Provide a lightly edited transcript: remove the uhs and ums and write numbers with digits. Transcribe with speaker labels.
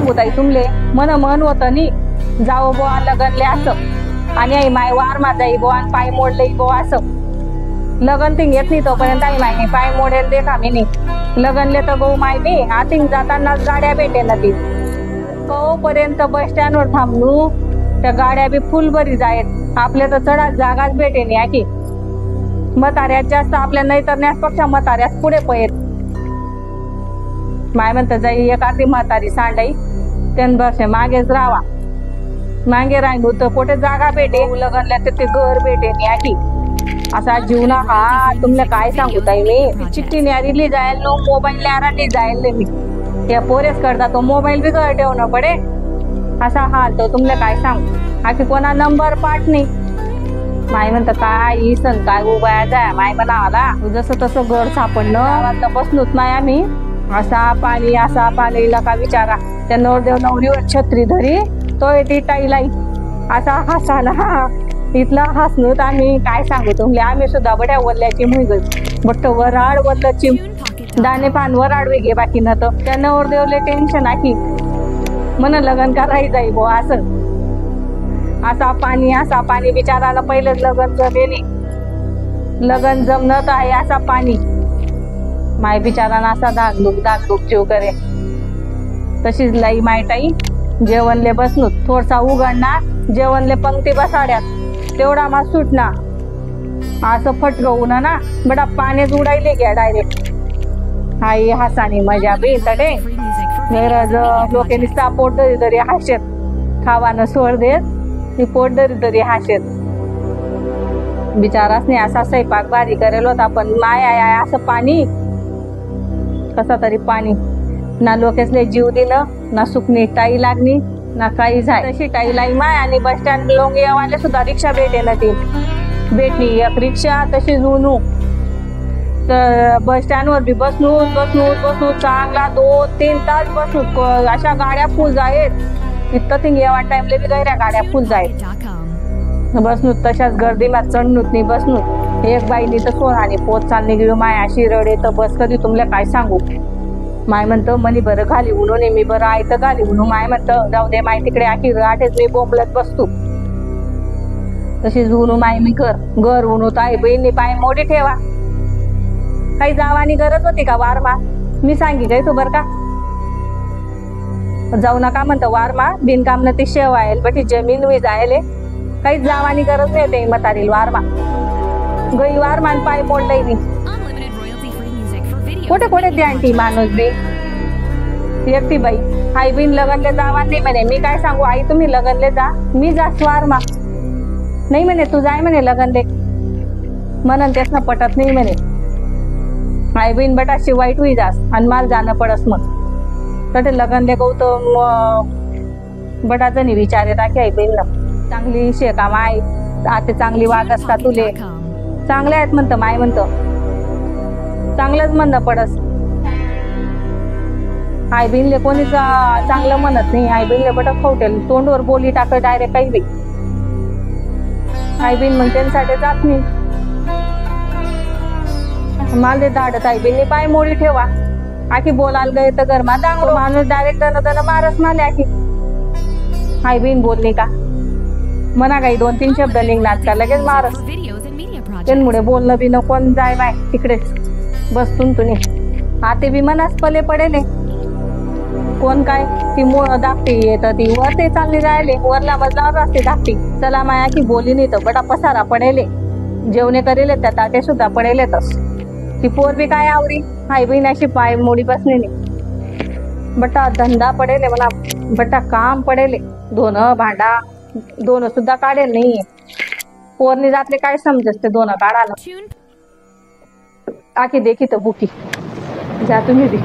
Speaker 1: सांगू ताई तुमले मन होतं नी जावं बुवा लगनले असं आणि आई माय वार माझा बो आणि पाय मोडले बो असं लगन तिंग येत नाही तोपर्यंत आई माय पाय मोडेल दे का मी नाही लगनले तर गो माय मी आतिंग जातानाच गाड्या भेटेल ना ती पर्यंत बस स्टँडवर थांबलू त्या गाड्या बी फुल बरी जायत आपल्या तर चढा जागाच भेटेल या की म्हाताऱ्यात जास्त आपल्या नैतरण्यापेक्षा म्हाताऱ्यात पुढे पळेल माय म्हणतं जाई एक आधी म्हातारी सांडाई त्यान वर्ष मागेच राहावा मागे राहिलो तर कुठे जागा भेटे लगनल्या तर ते घर भेटेल या की असा जीवना हा तुमला काय सांगू ताई मी चिठ्ठी न्यारीली जायल नो मोबाईल न्याराली जायल मी त्या पोरेस करता तो मोबाईल बी घर ठेवणं पडे असा हाल तो तुमला काय सांगू आखी कोणा नंबर पाठ नाही माय म्हणतं काय इसन काय उभा जाय माय म्हणा आला जसं तसं घर सापडणं आता बसलोच नाही आम्ही असा पाणीला का विचारा त्या नवरदेव नवरीवर छत्री धरी तो ती टाईलाई असा हसाला इथला हसणूत आम्ही काय सांगू तुम्ही आम्ही सुद्धा बड्या वल्ल्याची मुलगच बट्ट वराड वल्लची दाणे पान वराड वेगे बाकी न तर त्या नवरदेवले टेन्शन आखी मन लगन करायचं जाई बो असं असा पाणी बिचाराला पहिलेच लगन जमेली लगन जमणं तर आहे असा पाणी माय बिचाराना असा दागदुग जीव करे तशीच लाई मायटाई जेवणले बसनू थोडसा उघडणार जेवणले पंक्ती बसाड्यात तेवढा मा सुटना असं फटकवून ना बडा पाण्यात उडायले घ्या डायरेक्ट आई हसानी मजा बी तडे लोकांनी पोट दरी दरी हाशेत खावानं सोड देत ती पोट दरी दरी हाशेत बिचाराच नाही असा स्वयंपाक भारी करेल होता पण माय आय असं पाणी कसा तरी पाणी ना लोकेसले जीव दिलं ना सुकणी टाई लागणी ना काही झाय तशी टाई लाई माय आणि बस स्टँड लोंगेवाले सुद्धा रिक्षा भेटे ना ती भेटली एक रिक्षा तशी जुनू तर बस स्टँड वर बी बसनू चांगला 2-3 तास बसनू अशा गाड्या फुल जायत इतकं ती येवा टाइमले बी गैऱ्या गाड्या फुल जायत बसनू तशाच गर्दीला चढणूत नाही बसनू एक बाईनी तर सोनाने पोत चालणे गेलो माय अशी रडे तर बस कधी तुमले काय सांगू माय म्हणतं मनी बरं घाली उनो मी बरं आहे तर घाली उनो माय म्हणतं जाऊ दे माय तिकडे आखी आठेच मी बोंबलत बसतो तशी जुनू माय मी घर उनो ताई बहिणी पाय मोठी ठेवा काही जावानी गरज होती का वारमा मी सांगी काय तू बर का जाऊ नका म्हणतं वारमा बिनकाम न ती शेवायल बटी जमीन वी जायले काही जावानी गरज नाही ते म्हातारील वारमा गई वारमान पाय मोडलंय मी कुठे द्या आणती माणूस बी एकटी बाई आई बिन लगनले जावा नाही म्हणे मी काय सांगू आई तुम्ही लगनले जा मी जा स्वारमा नाही म्हणे तू जाय म्हणे लगनले म्हणून त्यासनं पटत नाही म्हणे आई बिन बटाशी वाईट होई जास आणि माल जाणं पडस मग तर ते लगनले गौतम बटाचं नाही विचार की आई बिन चांगली शेका माय आता चांगली वागस का तुले चांगले आहेत म्हणतं माय म्हणतं चांगलंच म्हणणं पडस आई बिनले कोणीच चांगलं म्हणत नाही आई बिनले बटक खोटेल तोंडवर बोली टाकत डायरेक्ट काही बी आई बिन मग त्यांच्यासाठी जात नाही माले धाडत आई बिनने पाय मोडी ठेवा आखी बोलायला गए तर गरमा दांगडो माणूस डायरेक्ट दन मारस माले आखी आई बिन बोलली का मना काही 2-3 शब्द निघणार का लगेच मारस त्यांमुळे बोलणं बी नको जाय बाय तिकडेच बसतून तुम्ही आते बी मनास पले पडेले कोण काय ती मोळ दाखती येत ती वर ते चालली जायले वरला मजलावर असते धाकटी चला माया की बोली नाही तर बडा पसारा पडेले जेवणे करेले त्या ताटे सुद्धा पडेले तस ती पोर बी काय आवरी आई बहीण अशी पाय मोडी बसलेली बटा धंदा पडेले मला बटा काम पडेले धोनं भांडा दोन सुद्धा काढेल नाही पोरनी जातले काय समजते दोन काढायला आखी देखी तर बुकी जा तुम्ही बी